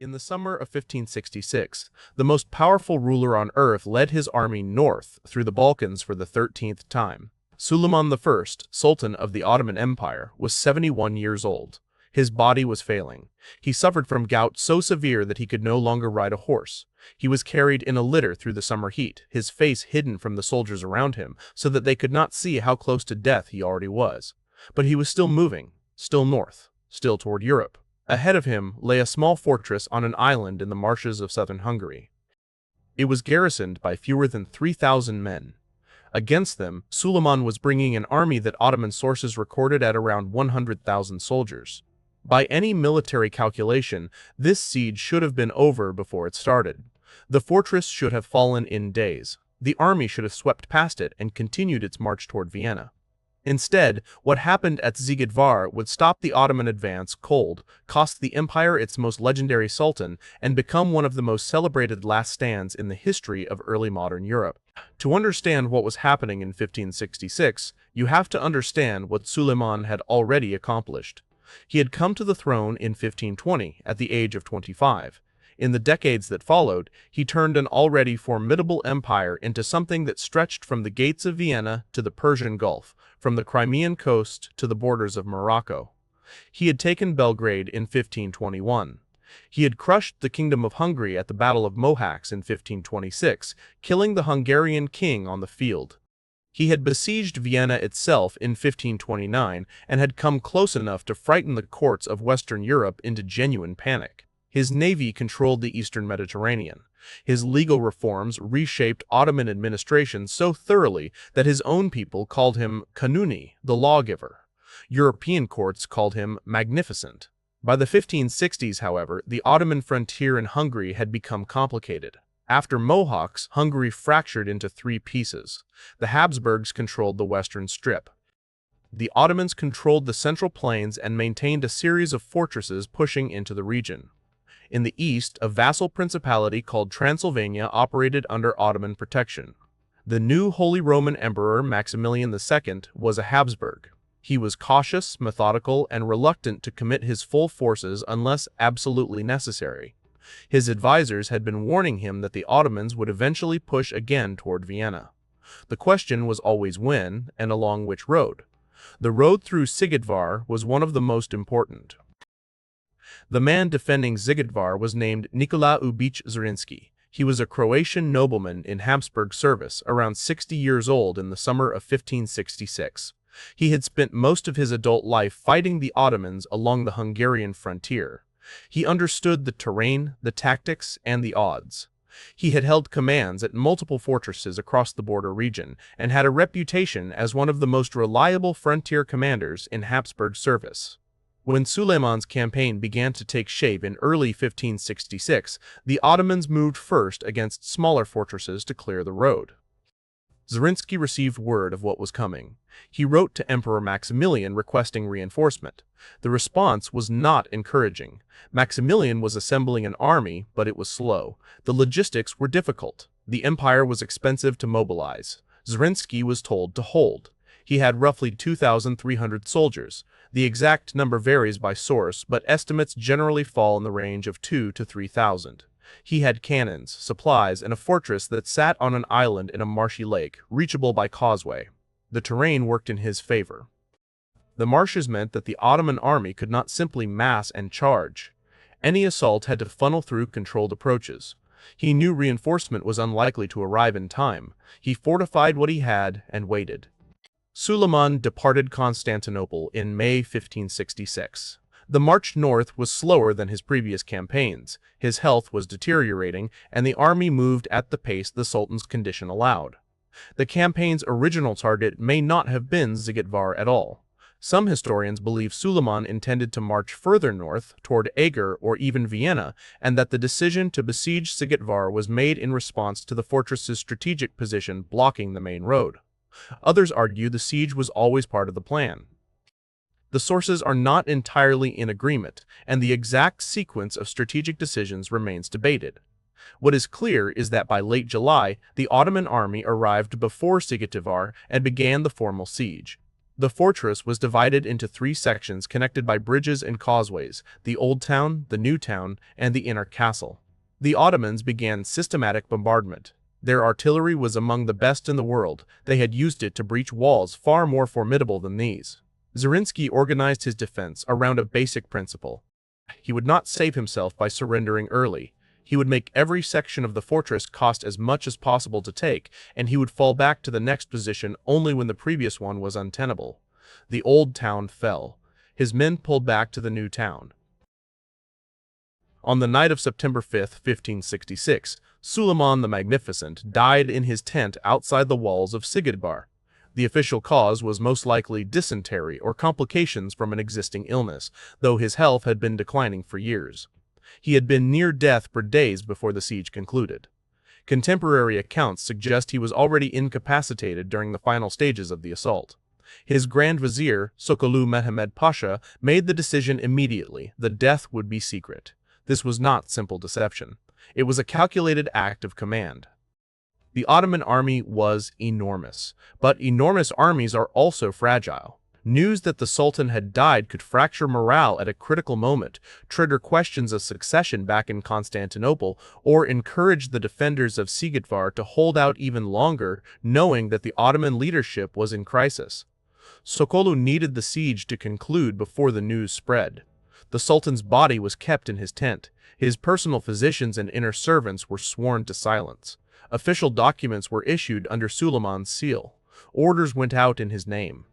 In the summer of 1566, the most powerful ruler on earth led his army north through the Balkans for the 13th time. Suleiman I, Sultan of the Ottoman Empire, was 71 years old. His body was failing. He suffered from gout so severe that he could no longer ride a horse. He was carried in a litter through the summer heat, his face hidden from the soldiers around him so that they could not see how close to death he already was. But he was still moving, still north, still toward Europe. Ahead of him lay a small fortress on an island in the marshes of southern Hungary. It was garrisoned by fewer than 3,000 men. Against them, Suleiman was bringing an army that Ottoman sources recorded at around 100,000 soldiers. By any military calculation, this siege should have been over before it started. The fortress should have fallen in days. The army should have swept past it and continued its march toward Vienna. Instead, what happened at Szigetvár would stop the Ottoman advance cold, cost the empire its most legendary sultan, and become one of the most celebrated last stands in the history of early modern Europe. To understand what was happening in 1566, you have to understand what Suleiman had already accomplished. He had come to the throne in 1520 at the age of 25. In the decades that followed, he turned an already formidable empire into something that stretched from the gates of Vienna to the Persian Gulf, from the Crimean coast to the borders of Morocco. He had taken Belgrade in 1521. He had crushed the Kingdom of Hungary at the Battle of Mohacs in 1526, killing the Hungarian king on the field. He had besieged Vienna itself in 1529 and had come close enough to frighten the courts of Western Europe into genuine panic. His navy controlled the eastern Mediterranean. His legal reforms reshaped Ottoman administration so thoroughly that his own people called him Kanuni, the lawgiver. European courts called him Magnificent. By the 1560s, however, the Ottoman frontier in Hungary had become complicated. After Mohacs, Hungary fractured into three pieces. The Habsburgs controlled the western strip. The Ottomans controlled the central plains and maintained a series of fortresses pushing into the region. In the east, a vassal principality called Transylvania operated under Ottoman protection. The new Holy Roman Emperor Maximilian II was a Habsburg. He was cautious, methodical, and reluctant to commit his full forces unless absolutely necessary. His advisors had been warning him that the Ottomans would eventually push again toward Vienna. The question was always when and along which road. The road through Szigetvár was one of the most important. The man defending Szigetvár was named Nikola Šubić Zrinski. He was a Croatian nobleman in Habsburg service, around 60 years old in the summer of 1566. He had spent most of his adult life fighting the Ottomans along the Hungarian frontier. He understood the terrain, the tactics, and the odds. He had held commands at multiple fortresses across the border region and had a reputation as one of the most reliable frontier commanders in Habsburg service. When Suleiman's campaign began to take shape in early 1566, the Ottomans moved first against smaller fortresses to clear the road. Zrinski received word of what was coming. He wrote to Emperor Maximilian requesting reinforcement. The response was not encouraging. Maximilian was assembling an army, but it was slow. The logistics were difficult. The empire was expensive to mobilize. Zrinski was told to hold. He had roughly 2,300 soldiers. The exact number varies by source, but estimates generally fall in the range of 2,000 to 3,000. He had cannons, supplies, and a fortress that sat on an island in a marshy lake, reachable by causeway. The terrain worked in his favor. The marshes meant that the Ottoman army could not simply mass and charge. Any assault had to funnel through controlled approaches. He knew reinforcement was unlikely to arrive in time. He fortified what he had and waited. Suleiman departed Constantinople in May 1566. The march north was slower than his previous campaigns. His health was deteriorating, and the army moved at the pace the Sultan's condition allowed. The campaign's original target may not have been Szigetvár at all. Some historians believe Suleiman intended to march further north, toward Eger or even Vienna, and that the decision to besiege Szigetvár was made in response to the fortress's strategic position blocking the main road. Others argue the siege was always part of the plan. The sources are not entirely in agreement, and the exact sequence of strategic decisions remains debated. What is clear is that by late July, the Ottoman army arrived before Szigetvár and began the formal siege. The fortress was divided into 3 sections connected by bridges and causeways: the Old Town, the New Town, and the Inner Castle. The Ottomans began systematic bombardment. Their artillery was among the best in the world. They had used it to breach walls far more formidable than these. Zrinski organized his defense around a basic principle. He would not save himself by surrendering early. He would make every section of the fortress cost as much as possible to take, and he would fall back to the next position only when the previous one was untenable. The Old Town fell. His men pulled back to the New Town. On the night of September 5, 1566, Suleiman the Magnificent died in his tent outside the walls of Szigetvár. The official cause was most likely dysentery or complications from an existing illness, though his health had been declining for years. He had been near death for days before the siege concluded. Contemporary accounts suggest he was already incapacitated during the final stages of the assault. His Grand Vizier, Sokolu Mehmed Pasha, made the decision immediately: the death would be secret. This was not simple deception. It was a calculated act of command. The Ottoman army was enormous, but enormous armies are also fragile. News that the Sultan had died could fracture morale at a critical moment, trigger questions of succession back in Constantinople, or encourage the defenders of Szigetvár to hold out even longer, knowing that the Ottoman leadership was in crisis. Sokolu needed the siege to conclude before the news spread. The Sultan's body was kept in his tent. His personal physicians and inner servants were sworn to silence. Official documents were issued under Suleiman's seal. Orders went out in his name.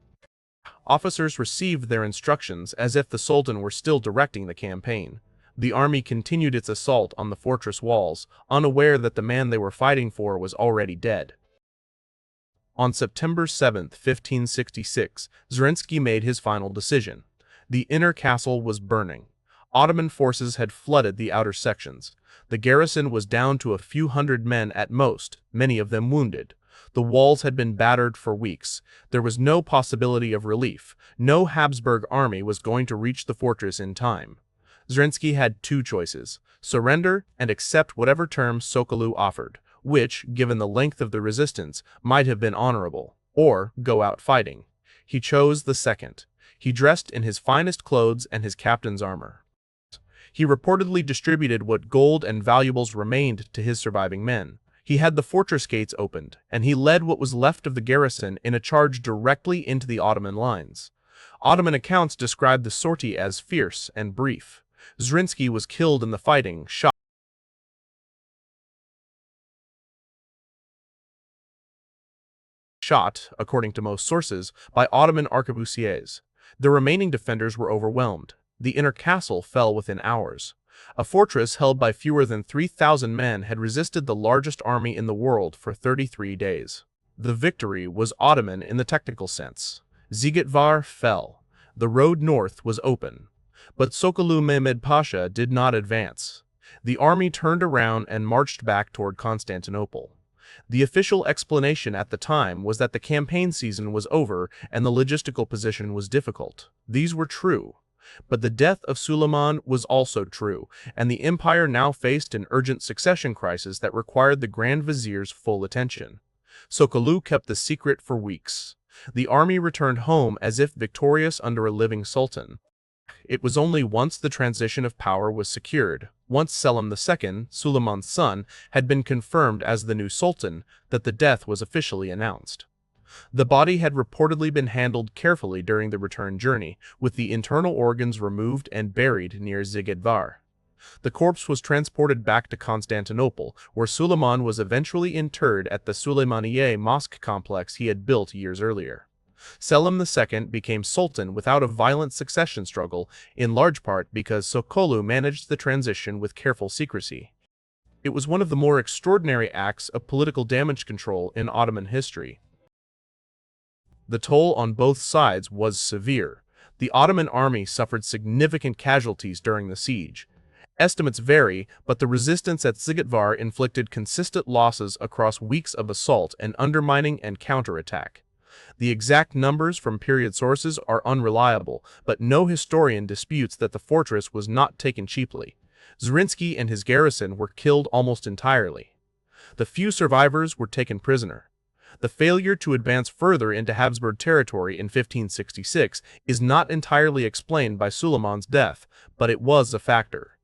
Officers received their instructions as if the Sultan were still directing the campaign. The army continued its assault on the fortress walls, unaware that the man they were fighting for was already dead. On September 7, 1566, Zrinski made his final decision. The inner castle was burning. Ottoman forces had flooded the outer sections. The garrison was down to a few hundred men at most, many of them wounded. The walls had been battered for weeks. There was no possibility of relief. No Habsburg army was going to reach the fortress in time. Zrinski had 2 choices: surrender and accept whatever terms Sokolu offered, which, given the length of the resistance, might have been honorable, or go out fighting. He chose the second. He dressed in his finest clothes and his captain's armor. He reportedly distributed what gold and valuables remained to his surviving men. He had the fortress gates opened, and he led what was left of the garrison in a charge directly into the Ottoman lines. Ottoman accounts describe the sortie as fierce and brief. Zrinski was killed in the fighting, shot, according to most sources, by Ottoman arquebusiers. The remaining defenders were overwhelmed. The inner castle fell within hours. A fortress held by fewer than 3,000 men had resisted the largest army in the world for 33 days. The victory was Ottoman in the technical sense. Szigetvár fell. The road north was open. But Sokolu Mehmed Pasha did not advance. The army turned around and marched back toward Constantinople. The official explanation at the time was that the campaign season was over and the logistical position was difficult. These were true. But the death of Suleiman was also true, and the empire now faced an urgent succession crisis that required the Grand Vizier's full attention. Sokolu kept the secret for weeks. The army returned home as if victorious under a living sultan. It was only once the transition of power was secured, once Selim II, Suleiman's son, had been confirmed as the new sultan, that the death was officially announced. The body had reportedly been handled carefully during the return journey, with the internal organs removed and buried near Szigetvár. The corpse was transported back to Constantinople, where Suleiman was eventually interred at the Süleymaniye mosque complex he had built years earlier. Selim II became sultan without a violent succession struggle, in large part because Sokolu managed the transition with careful secrecy. It was one of the more extraordinary acts of political damage control in Ottoman history. The toll on both sides was severe. The Ottoman army suffered significant casualties during the siege. Estimates vary, but the resistance at Szigetvár inflicted consistent losses across weeks of assault and undermining and counterattack. The exact numbers from period sources are unreliable, but no historian disputes that the fortress was not taken cheaply. Zrinski and his garrison were killed almost entirely. The few survivors were taken prisoner. The failure to advance further into Habsburg territory in 1566 is not entirely explained by Suleiman's death, but it was a factor.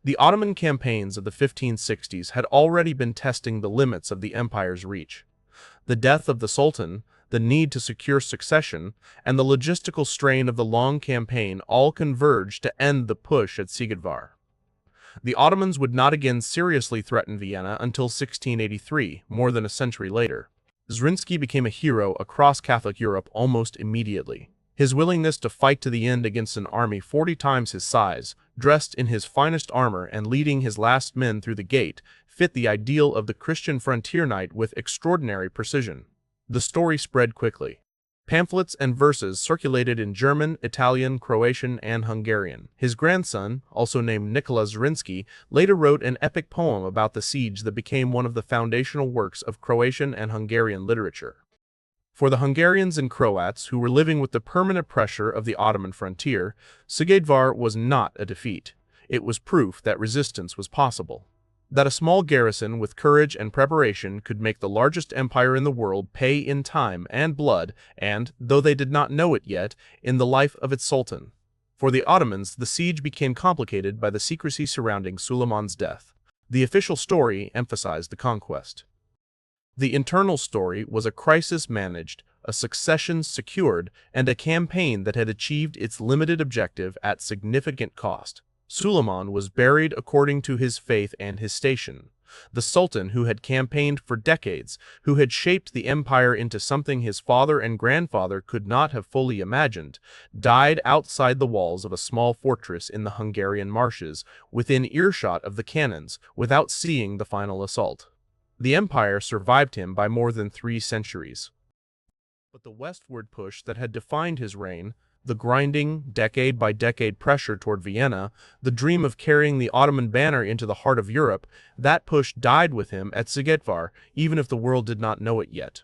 The Ottoman campaigns of the 1560s had already been testing the limits of the empire's reach. The death of the Sultan, the need to secure succession, and the logistical strain of the long campaign all converged to end the push at Szigetvár. The Ottomans would not again seriously threaten Vienna until 1683, more than a century later. Zrinski became a hero across Catholic Europe almost immediately. His willingness to fight to the end against an army 40 times his size, dressed in his finest armor and leading his last men through the gate, fit the ideal of the Christian frontier knight with extraordinary precision. The story spread quickly. Pamphlets and verses circulated in German, Italian, Croatian, and Hungarian. His grandson, also named Nikola Zrinski, later wrote an epic poem about the siege that became one of the foundational works of Croatian and Hungarian literature. For the Hungarians and Croats who were living with the permanent pressure of the Ottoman frontier, Szigetvár was not a defeat. It was proof that resistance was possible. That a small garrison with courage and preparation could make the largest empire in the world pay in time and blood and, though they did not know it yet, in the life of its sultan. For the Ottomans, the siege became complicated by the secrecy surrounding Suleiman's death. The official story emphasized the conquest. The internal story was a crisis managed, a succession secured, and a campaign that had achieved its limited objective at significant cost. Suleiman was buried according to his faith and his station. The Sultan, who had campaigned for decades, who had shaped the empire into something his father and grandfather could not have fully imagined, died outside the walls of a small fortress in the Hungarian marshes, within earshot of the cannons, without seeing the final assault. The empire survived him by more than 3 centuries. But the westward push that had defined his reign, the grinding, decade-by-decade pressure toward Vienna, the dream of carrying the Ottoman banner into the heart of Europe, that push died with him at Szigetvár, even if the world did not know it yet.